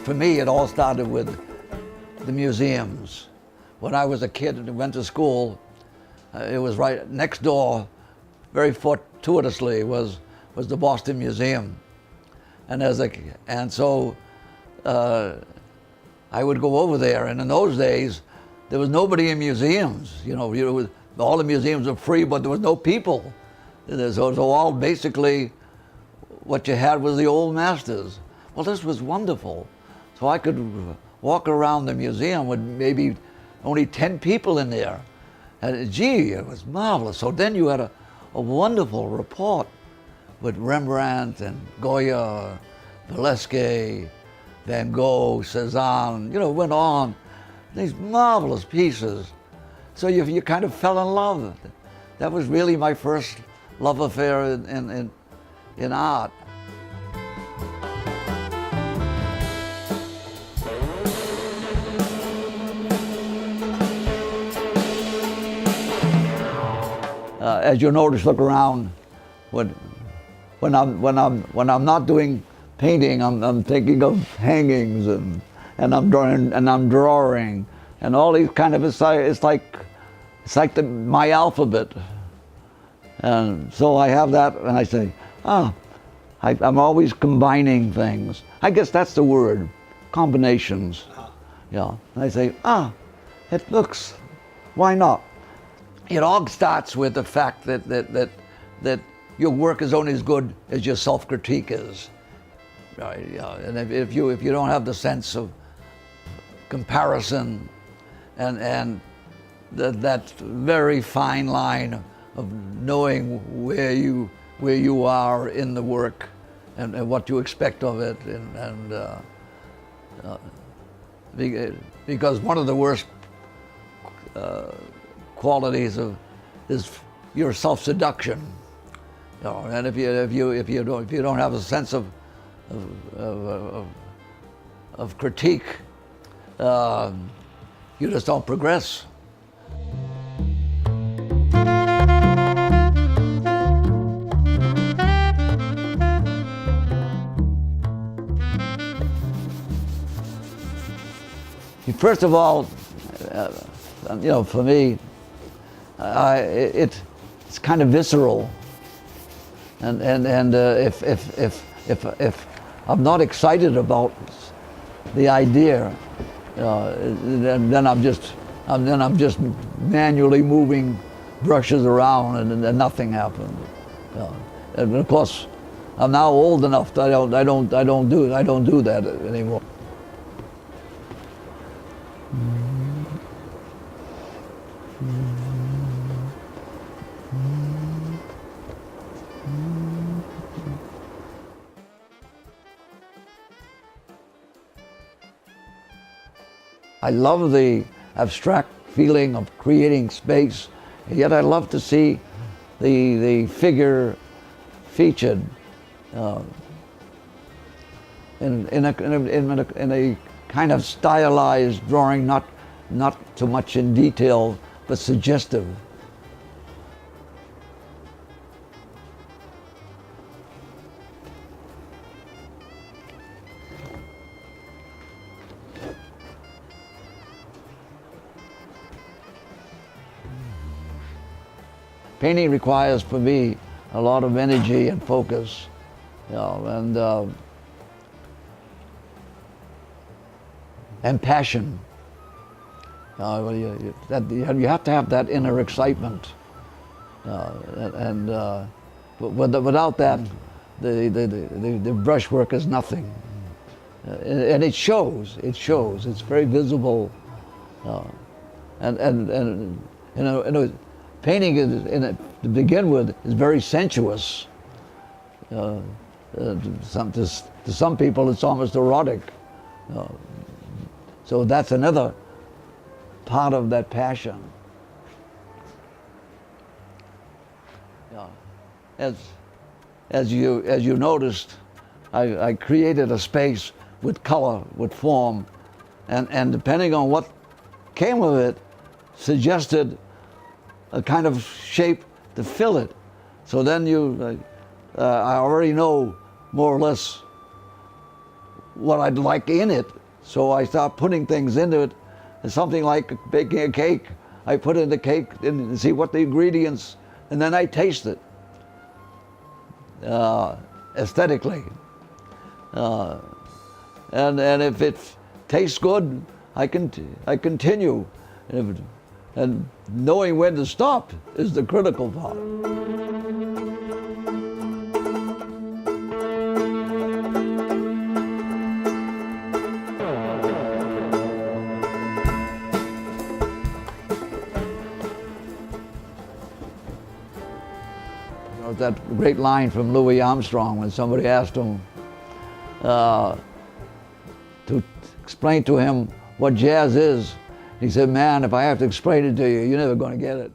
for me, it all started with the museums. When I was a kid and went to school, it was right next door, very fortuitously, was the Boston Museum. And so I would go over there, and in those days, there was nobody in museums. All the museums were free, but there was no people. So all basically, what you had was the old masters. Well, this was wonderful. So I could walk around the museum with maybe only 10 people in there. And gee, it was marvelous. So then you had a wonderful rapport with Rembrandt and Goya, Velasquez, Van Gogh, Cezanne, went on. These marvelous pieces. So you kind of fell in love. That was really my first love affair in art. As you notice, look around. When I'm not doing painting, I'm thinking of hangings and I'm drawing and all these kind of, it's like my alphabet. And so I have that, and I say, I'm always combining things. I guess that's the word, combinations. Yeah. And I say, it looks, why not? It all starts with the fact that your work is only as good as your self-critique is. Right? Yeah. And if you don't have the sense of comparison and that very fine line of knowing where you are in the work and what you expect of it, because one of the worst qualities is your self-seduction. And if you don't have a sense of critique, you just don't progress. First of all, for me, it's kind of visceral, and if I'm not excited about the idea, then I'm just manually moving brushes around, and nothing happened. And of course, I'm now old enough that I don't do that anymore. I love the abstract feeling of creating space, yet I love to see the figure featured in a kind of stylized drawing, not too much in detail, but suggestive. Painting requires, for me, a lot of energy and focus, and passion. You have to have that inner excitement, but without that, the brushwork is nothing, and it shows. It's very visible, painting to begin with is very sensuous. To some people, it's almost erotic. So that's another part of that passion. As you noticed, I created a space with color, with form, and depending on what came of it, suggested a kind of shape to fill it. So then I already know more or less what I'd like in it. So I start putting things into it. It's something like baking a cake. I put in the cake and see what the ingredients, and then I taste it aesthetically. And if it tastes good, I continue. And knowing when to stop is the critical part. That great line from Louis Armstrong when somebody asked him to explain to him what jazz is. He said, "Man, if I have to explain it to you, you're never going to get it."